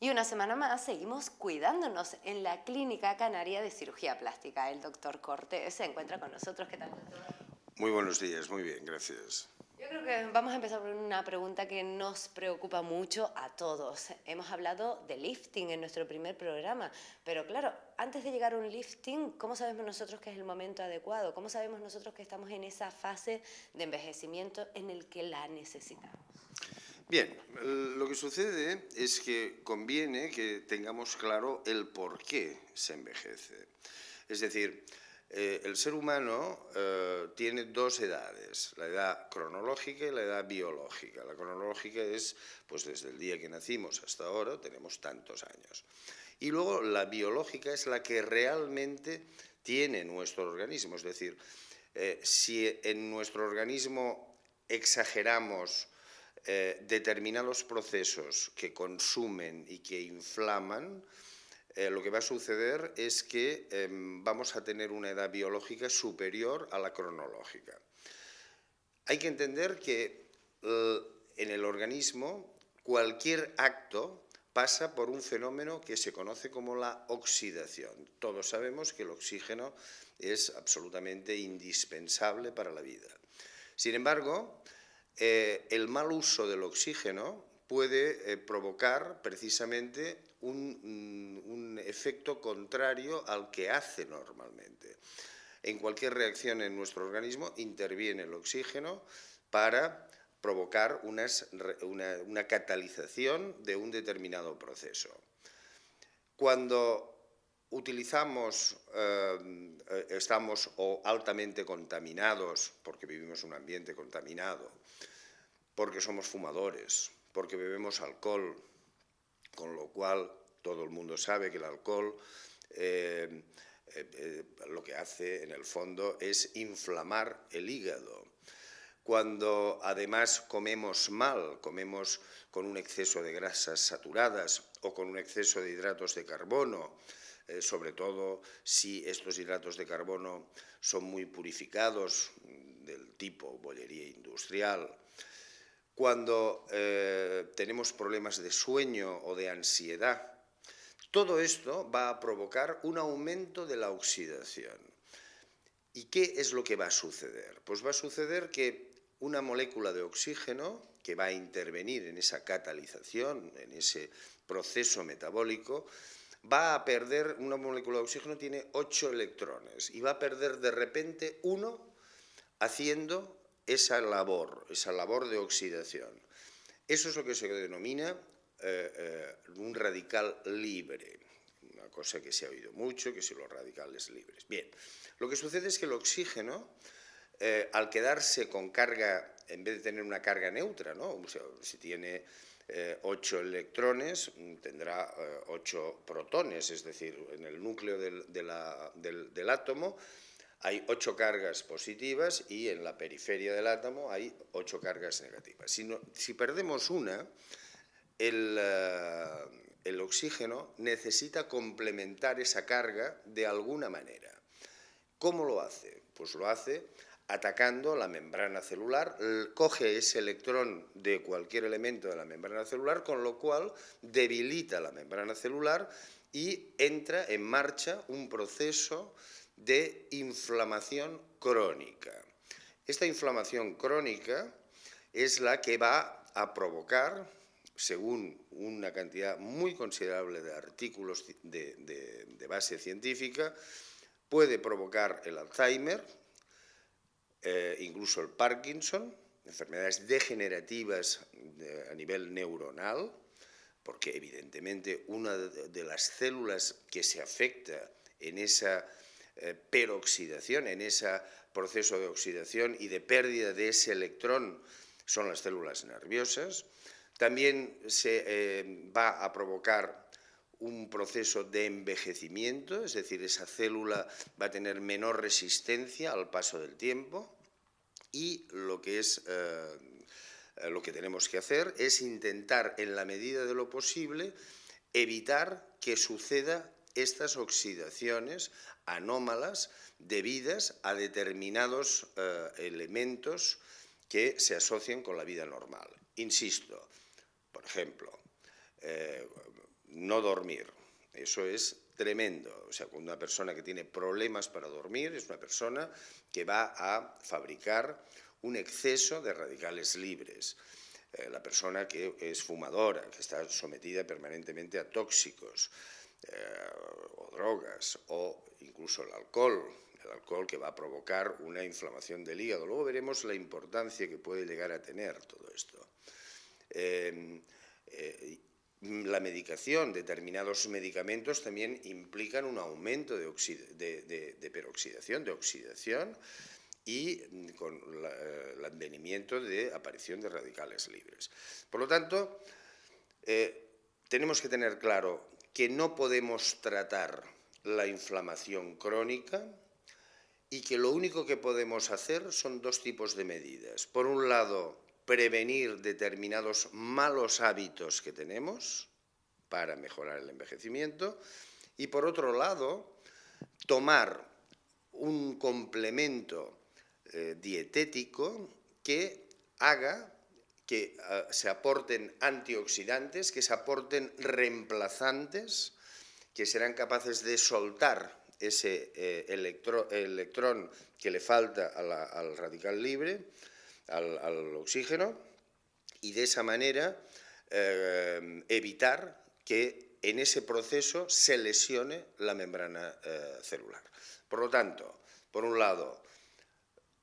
Y una semana más seguimos cuidándonos en la Clínica Canaria de Cirugía Plástica. El doctor Cortés se encuentra con nosotros. ¿Qué tal, doctor? Muy buenos días, muy bien, gracias. Yo creo que vamos a empezar por una pregunta que nos preocupa mucho a todos. Hemos hablado de lifting en nuestro primer programa, pero claro, antes de llegar a un lifting, ¿cómo sabemos nosotros que es el momento adecuado? ¿Cómo sabemos nosotros que estamos en esa fase de envejecimiento en el que la necesitamos? Bien, lo que sucede es que conviene que tengamos claro el por qué se envejece. Es decir, el ser humano tiene dos edades, la edad cronológica y la edad biológica. La cronológica es, pues desde el día que nacimos hasta ahora, tenemos tantos años. Y luego la biológica es la que realmente tiene nuestro organismo. Es decir, si en nuestro organismo exageramos determinados procesos que consumen y que inflaman, lo que va a suceder es que vamos a tener una edad biológica superior a la cronológica. Hay que entender que en el organismo cualquier acto pasa por un fenómeno que se conoce como la oxidación. Todos sabemos que el oxígeno es absolutamente indispensable para la vida. Sin embargo, el mal uso del oxígeno puede provocar precisamente un efecto contrario al que hace normalmente. En cualquier reacción en nuestro organismo interviene el oxígeno para provocar una catalización de un determinado proceso. Cuando utilizamos, estamos o altamente contaminados, porque vivimos en un ambiente contaminado, porque somos fumadores, porque bebemos alcohol, con lo cual todo el mundo sabe que el alcohol lo que hace en el fondo es inflamar el hígado. Cuando además comemos mal, comemos con un exceso de grasas saturadas o con un exceso de hidratos de carbono, sobre todo si estos hidratos de carbono son muy purificados, del tipo bollería industrial, cuando tenemos problemas de sueño o de ansiedad, todo esto va a provocar un aumento de la oxidación. ¿Y qué es lo que va a suceder? Pues va a suceder que una molécula de oxígeno que va a intervenir en esa catalización, en ese proceso metabólico, va a perder, una molécula de oxígeno tiene 8 electrones y va a perder de repente uno haciendo esa labor de oxidación. Eso es lo que se denomina un radical libre, una cosa que se ha oído mucho, que son los radicales libres. Bien, lo que sucede es que el oxígeno, al quedarse con carga, en vez de tener una carga neutra, ¿no? O sea, si tiene 8 electrones, tendrá 8 protones, es decir, en el núcleo del átomo hay 8 cargas positivas y en la periferia del átomo hay 8 cargas negativas. Si perdemos una, el oxígeno necesita complementar esa carga de alguna manera. ¿Cómo lo hace? Pues lo hace atacando la membrana celular, coge ese electrón de cualquier elemento de la membrana celular, con lo cual debilita la membrana celular y entra en marcha un proceso de inflamación crónica. Esta inflamación crónica es la que va a provocar, según una cantidad muy considerable de artículos de base científica, puede provocar el Alzheimer, incluso el Parkinson, enfermedades degenerativas a nivel neuronal, porque evidentemente una de las células que se afecta en esa peroxidación, en ese proceso de oxidación y de pérdida de ese electrón, son las células nerviosas. También se va a provocar un proceso de envejecimiento, es decir, esa célula va a tener menor resistencia al paso del tiempo y lo que tenemos que hacer es intentar, en la medida de lo posible, evitar que suceda estas oxidaciones anómalas debidas a determinados elementos que se asocian con la vida normal. Insisto, por ejemplo, no dormir. Eso es tremendo. O sea, una persona que tiene problemas para dormir es una persona que va a fabricar un exceso de radicales libres. La persona que es fumadora, que está sometida permanentemente a tóxicos o drogas, o incluso el alcohol que va a provocar una inflamación del hígado. Luego veremos la importancia que puede llegar a tener todo esto. La medicación, determinados medicamentos también implican un aumento de peroxidación, de oxidación, y con el advenimiento de aparición de radicales libres. Por lo tanto, tenemos que tener claro que no podemos tratar la inflamación crónica y que lo único que podemos hacer son dos tipos de medidas. Por un lado, prevenir determinados malos hábitos que tenemos para mejorar el envejecimiento, y por otro lado, tomar un complemento dietético que haga que se aporten antioxidantes, que se aporten reemplazantes, que serán capaces de soltar ese electrón que le falta al radical libre, al oxígeno, y de esa manera evitar que en ese proceso se lesione la membrana celular. Por lo tanto, por un lado,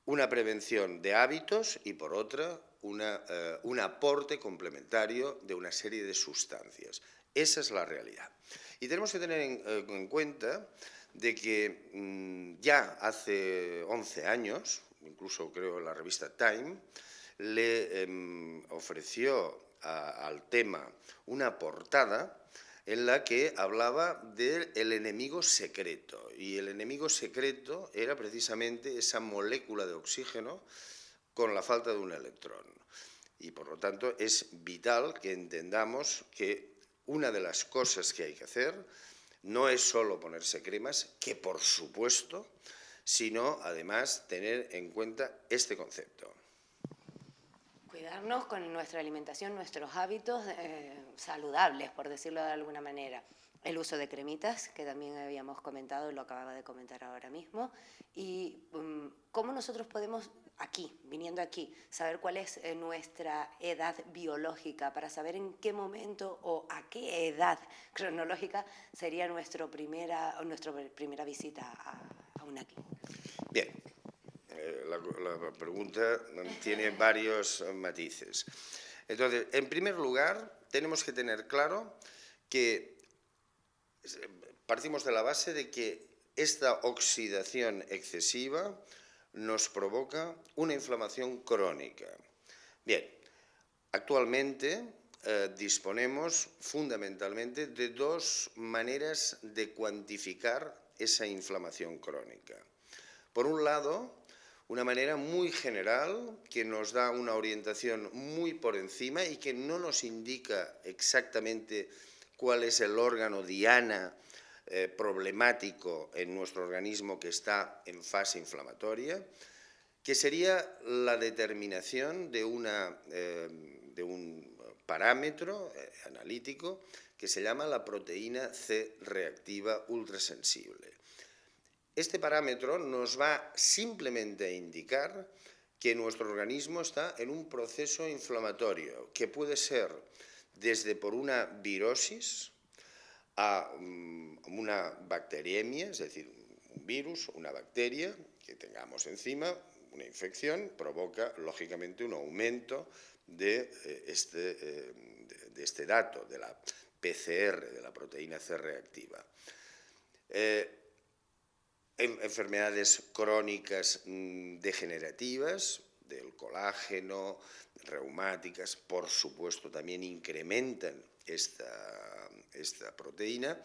una prevención de hábitos y, por otra, un aporte complementario de una serie de sustancias. Esa es la realidad. Y tenemos que tener en cuenta de que ya hace 11 años, incluso creo la revista Time, le ofreció al tema una portada en la que hablaba del enemigo secreto. Y el enemigo secreto era precisamente esa molécula de oxígeno con la falta de un electrón. Y por lo tanto es vital que entendamos que una de las cosas que hay que hacer no es solo ponerse cremas, que por supuesto, sino además tener en cuenta este concepto. Cuidarnos con nuestra alimentación, nuestros hábitos saludables, por decirlo de alguna manera. El uso de cremitas, que también habíamos comentado, lo acababa de comentar ahora mismo. Y cómo nosotros podemos, aquí, viniendo aquí, saber cuál es nuestra edad biológica, para saber en qué momento o a qué edad cronológica sería nuestra primera visita a una clínica. Bien. La pregunta tiene varios matices. Entonces, en primer lugar, tenemos que tener claro que partimos de la base de que esta oxidación excesiva nos provoca una inflamación crónica. Bien, actualmente disponemos fundamentalmente de dos maneras de cuantificar esa inflamación crónica. Por un lado, una manera muy general que nos da una orientación muy por encima y que no nos indica exactamente cuál es el órgano diana problemático en nuestro organismo que está en fase inflamatoria, que sería la determinación de un parámetro analítico que se llama la proteína C reactiva ultrasensible. Este parámetro nos va simplemente a indicar que nuestro organismo está en un proceso inflamatorio, que puede ser desde por una virosis a una bacteriemia, es decir, un virus, una bacteria que tengamos encima, una infección, provoca lógicamente un aumento de este dato, de la PCR, de la proteína C reactiva. Enfermedades crónicas degenerativas del colágeno, reumáticas, por supuesto, también incrementan esta proteína,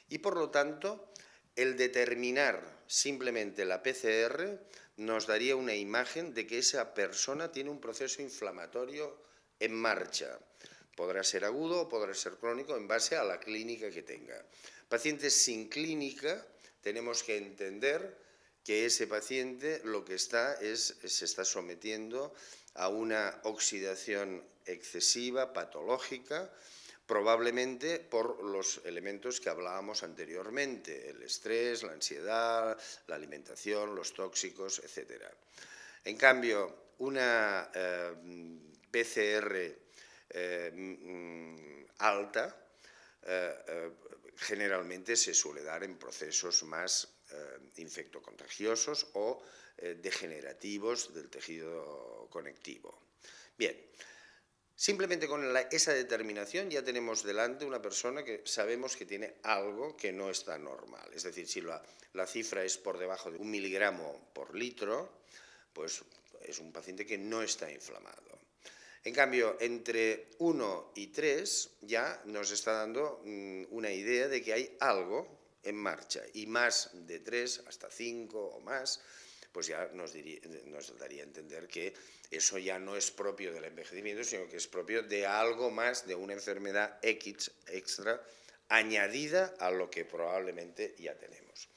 y por lo tanto el determinar simplemente la PCR nos daría una imagen de que esa persona tiene un proceso inflamatorio en marcha. Podrá ser agudo o podrá ser crónico en base a la clínica que tenga. Pacientes sin clínica, tenemos que entender que ese paciente lo que se está sometiendo a una oxidación excesiva, patológica, probablemente por los elementos que hablábamos anteriormente, el estrés, la ansiedad, la alimentación, los tóxicos, etc. En cambio, una PCR alta generalmente se suele dar en procesos más infectocontagiosos o degenerativos del tejido conectivo. Bien, simplemente con esa determinación ya tenemos delante una persona que sabemos que tiene algo que no está normal. Es decir, si la cifra es por debajo de 1 miligramo por litro, pues es un paciente que no está inflamado. En cambio, entre 1 y 3 ya nos está dando una idea de que hay algo en marcha, y más de 3 hasta 5 o más, pues ya nos daría a entender que eso ya no es propio del envejecimiento, sino que es propio de algo más, de una enfermedad X extra añadida a lo que probablemente ya tenemos.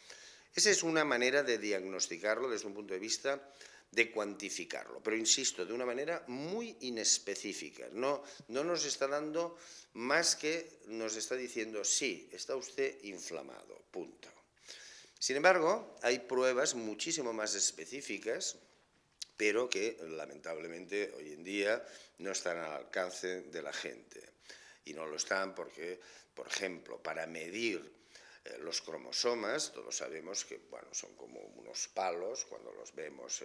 Esa es una manera de diagnosticarlo desde un punto de vista de cuantificarlo, pero insisto, de una manera muy inespecífica. No nos está dando más que nos está diciendo, sí, está usted inflamado, punto. Sin embargo, hay pruebas muchísimo más específicas, pero que lamentablemente hoy en día no están al alcance de la gente. Y no lo están porque, por ejemplo, para medir los cromosomas, todos sabemos que bueno, son como unos palos, cuando los vemos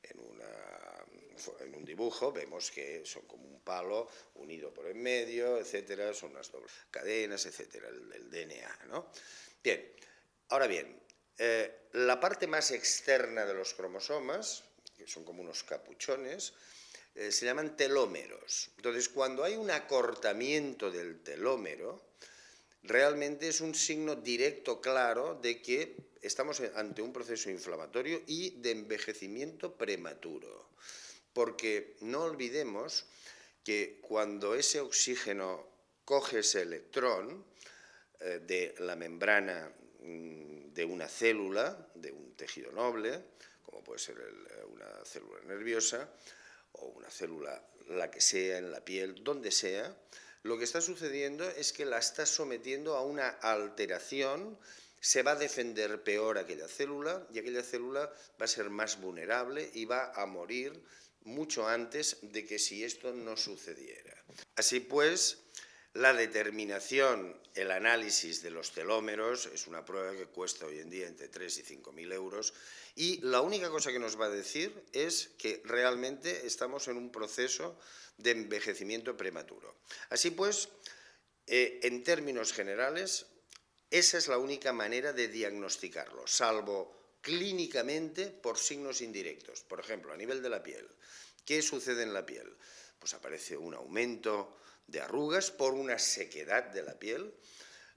en un dibujo, vemos que son como un palo unido por en medio, etcétera, son unas dobles cadenas, etcétera, el DNA, ¿no? Bien, ahora bien, la parte más externa de los cromosomas, que son como unos capuchones, se llaman telómeros. Entonces, cuando hay un acortamiento del telómero, realmente es un signo directo, claro, de que estamos ante un proceso inflamatorio y de envejecimiento prematuro. Porque no olvidemos que cuando ese oxígeno coge ese electrón de la membrana de una célula, de un tejido noble, como puede ser una célula nerviosa o una célula, la que sea, en la piel, donde sea, lo que está sucediendo es que la está sometiendo a una alteración, se va a defender peor aquella célula y aquella célula va a ser más vulnerable y va a morir mucho antes de que si esto no sucediera. Así pues, la determinación, el análisis de los telómeros es una prueba que cuesta hoy en día entre 3 y 5.000 euros y la única cosa que nos va a decir es que realmente estamos en un proceso de envejecimiento prematuro. Así pues, en términos generales, esa es la única manera de diagnosticarlo, salvo clínicamente por signos indirectos. Por ejemplo, a nivel de la piel, ¿qué sucede en la piel? Pues aparece un aumento de arrugas por una sequedad de la piel,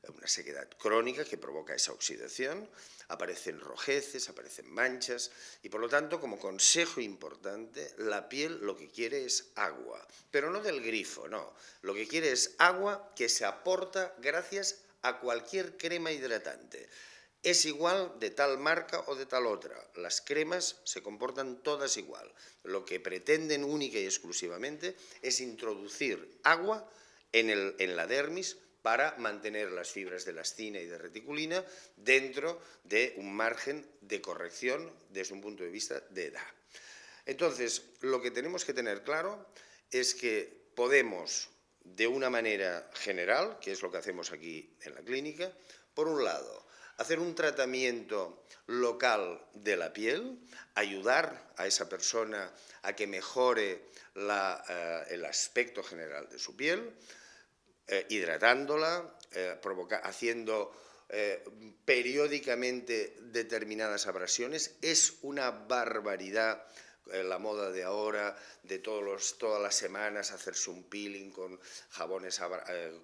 una sequedad crónica que provoca esa oxidación, aparecen rojeces, aparecen manchas y por lo tanto, como consejo importante, la piel lo que quiere es agua, pero no del grifo, no, lo que quiere es agua que se aporta gracias a cualquier crema hidratante. Es igual de tal marca o de tal otra. Las cremas se comportan todas igual. Lo que pretenden única y exclusivamente es introducir agua en la dermis para mantener las fibras de elastina y de reticulina dentro de un margen de corrección desde un punto de vista de edad. Entonces, lo que tenemos que tener claro es que podemos, de una manera general, que es lo que hacemos aquí en la clínica, por un lado, hacer un tratamiento local de la piel, ayudar a esa persona a que mejore el aspecto general de su piel, hidratándola, haciendo periódicamente determinadas abrasiones. Es una barbaridad la moda de ahora, de todas las semanas hacerse un peeling con jabones,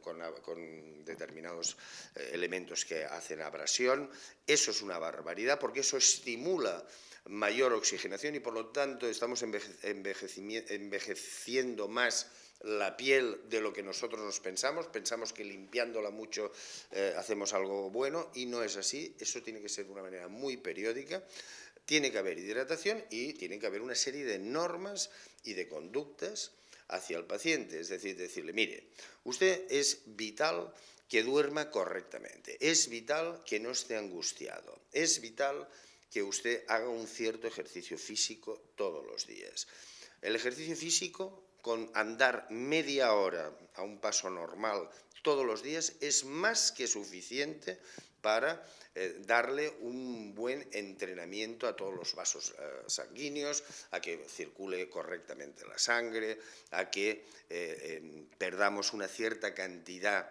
con determinados elementos que hacen abrasión. Eso es una barbaridad porque eso estimula mayor oxigenación y por lo tanto estamos envejeciendo más la piel de lo que nosotros nos pensamos que limpiándola mucho hacemos algo bueno y no es así, eso tiene que ser de una manera muy periódica, tiene que haber hidratación y tiene que haber una serie de normas y de conductas hacia el paciente, es decir, decirle, mire, usted es vital que duerma correctamente, es vital que no esté angustiado, es vital que usted haga un cierto ejercicio físico todos los días. El ejercicio físico, con andar media hora a un paso normal todos los días, es más que suficiente para darle un buen entrenamiento a todos los vasos sanguíneos, a que circule correctamente la sangre, a que perdamos una cierta cantidad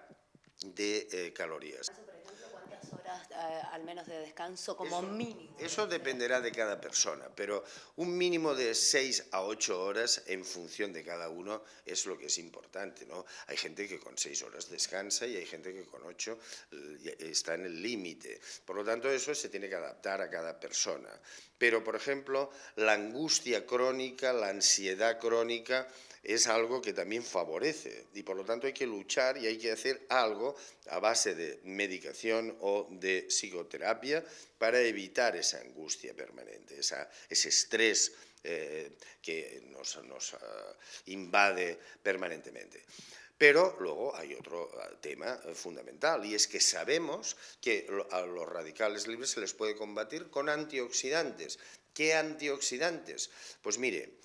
de calorías. Por ejemplo, ¿cuántas horas al menos de descanso como mínimo? Eso dependerá de cada persona, pero un mínimo de 6 a 8 horas en función de cada uno es lo que es importante, ¿no? Hay gente que con 6 horas descansa y hay gente que con 8 está en el límite. Por lo tanto, eso se tiene que adaptar a cada persona. Pero, por ejemplo, la angustia crónica, la ansiedad crónica, es algo que también favorece y por lo tanto hay que luchar y hay que hacer algo a base de medicación o de psicoterapia para evitar esa angustia permanente, ese estrés que nos invade permanentemente. Pero luego hay otro tema fundamental y es que sabemos que a los radicales libres se les puede combatir con antioxidantes. ¿Qué antioxidantes? Pues mire,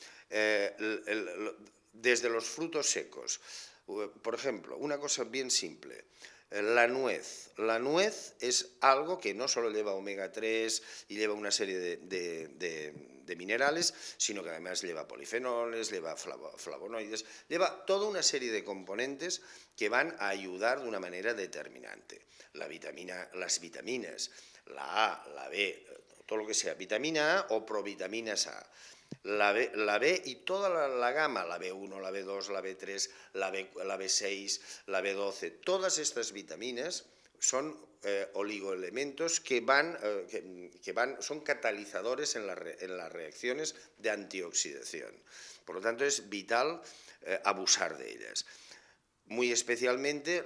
desde los frutos secos. Por ejemplo, una cosa bien simple, la nuez. La nuez es algo que no solo lleva omega 3 y lleva una serie de minerales, sino que además lleva polifenoles, lleva flavonoides, lleva toda una serie de componentes que van a ayudar de una manera determinante. Las vitaminas, la A, la B, todo lo que sea vitamina A o provitaminas A. La B y toda la gama, la B1, la B2, la B3, la B6, la B12, todas estas vitaminas son oligoelementos que son catalizadores en las reacciones de antioxidación. Por lo tanto, es vital abusar de ellas. Muy especialmente,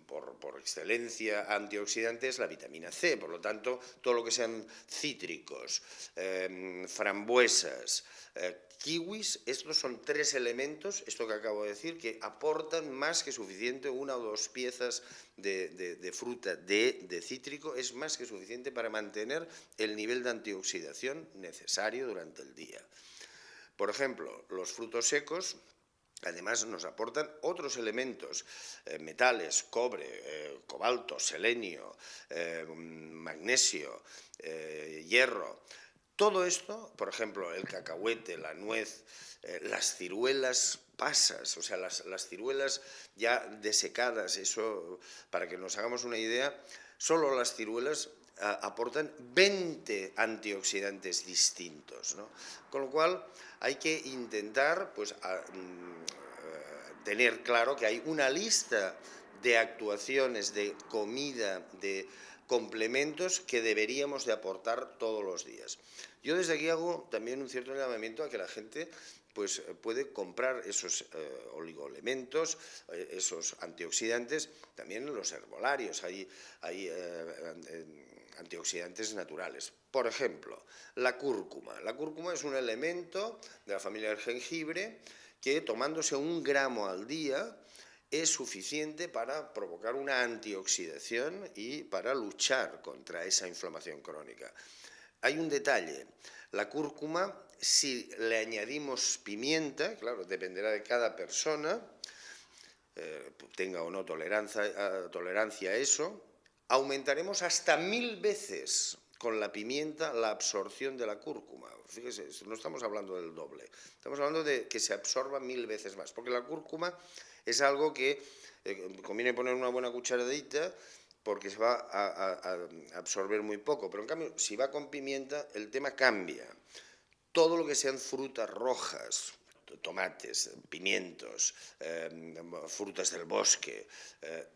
por excelencia antioxidante, es la vitamina C. Por lo tanto, todo lo que sean cítricos, frambuesas, kiwis, estos son 3 elementos, esto que acabo de decir, que aportan más que suficiente, 1 o 2 piezas de fruta de cítrico, es más que suficiente para mantener el nivel de antioxidación necesario durante el día. Por ejemplo, los frutos secos además nos aportan otros elementos, metales, cobre, cobalto, selenio, magnesio, hierro. Todo esto, por ejemplo, el cacahuete, la nuez, las ciruelas pasas, o sea, las ciruelas ya desecadas, eso, para que nos hagamos una idea, solo las ciruelas aportan 20 antioxidantes distintos, ¿no? Con lo cual hay que intentar pues, tener claro que hay una lista de actuaciones, de comida, de complementos que deberíamos de aportar todos los días. Yo desde aquí hago también un cierto llamamiento a que la gente pues, puede comprar esos oligoelementos, esos antioxidantes, también en los herbolarios. Hay antioxidantes naturales. Por ejemplo, la cúrcuma. La cúrcuma es un elemento de la familia del jengibre que tomándose 1 gramo al día es suficiente para provocar una antioxidación y para luchar contra esa inflamación crónica. Hay un detalle, la cúrcuma, si le añadimos pimienta, claro, dependerá de cada persona, tenga o no tolerancia a eso, aumentaremos hasta 1000 veces con la pimienta la absorción de la cúrcuma. Fíjese, no estamos hablando del doble, estamos hablando de que se absorba 1000 veces más, porque la cúrcuma es algo que conviene poner una buena cucharadita porque se va a absorber muy poco, pero en cambio, si va con pimienta, el tema cambia. Todo lo que sean frutas rojas, tomates, pimientos, frutas del bosque,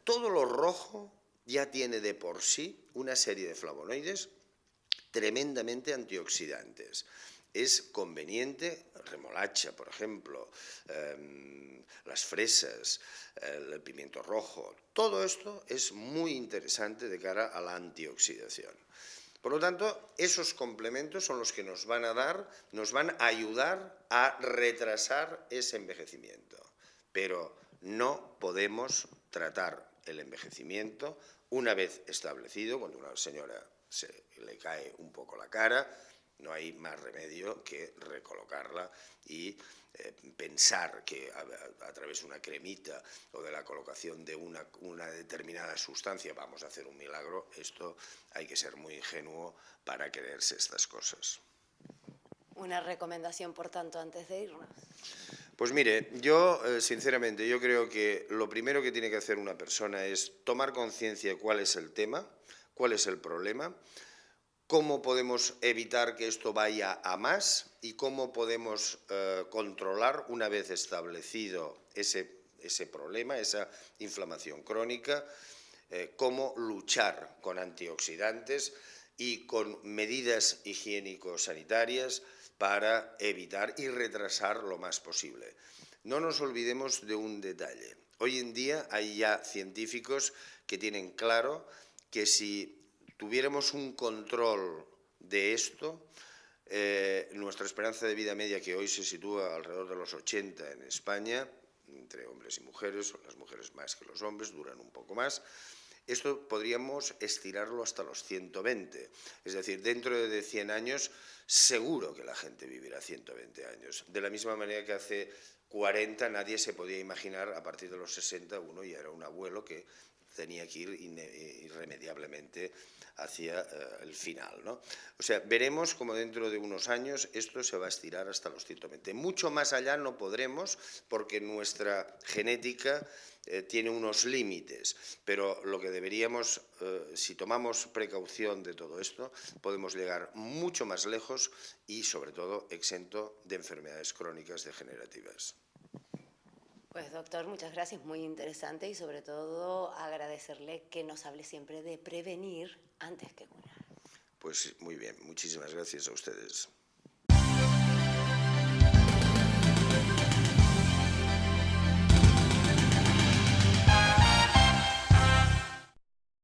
todo lo rojo ya tiene de por sí una serie de flavonoides tremendamente antioxidantes. Es conveniente, remolacha, por ejemplo, las fresas, el pimiento rojo, todo esto es muy interesante de cara a la antioxidación. Por lo tanto, esos complementos son los que nos van a ayudar a retrasar ese envejecimiento. Pero no podemos tratar el envejecimiento una vez establecido, cuando a una señora se le cae un poco la cara, no hay más remedio que recolocarla y pensar que a través de una cremita o de la colocación de una determinada sustancia vamos a hacer un milagro. Esto hay que ser muy ingenuo para creerse estas cosas. Una recomendación, por tanto, antes de irnos. Pues mire, yo sinceramente yo creo que lo primero que tiene que hacer una persona es tomar conciencia de cuál es el tema, cuál es el problema, cómo podemos evitar que esto vaya a más y cómo podemos controlar, una vez establecido ese problema, esa inflamación crónica, cómo luchar con antioxidantes y con medidas higiénico-sanitarias para evitar y retrasar lo más posible. No nos olvidemos de un detalle. Hoy en día hay ya científicos que tienen claro que si tuviéramos un control de esto, nuestra esperanza de vida media, que hoy se sitúa alrededor de los 80 en España, entre hombres y mujeres, son las mujeres más que los hombres, duran un poco más. Esto podríamos estirarlo hasta los 120. Es decir, dentro de 100 años seguro que la gente vivirá 120 años. De la misma manera que hace 40 nadie se podía imaginar, a partir de los 60 uno ya era un abuelo que tenía que ir irremediablemente hacia el final, ¿no? O sea, veremos como dentro de unos años esto se va a estirar hasta los 120. Mucho más allá no podremos porque nuestra genética tiene unos límites, pero lo que deberíamos, si tomamos precaución de todo esto, podemos llegar mucho más lejos y, sobre todo, exento de enfermedades crónicas degenerativas. Pues doctor, muchas gracias, muy interesante y sobre todo agradecerle que nos hable siempre de prevenir antes que curar. Pues muy bien, muchísimas gracias a ustedes.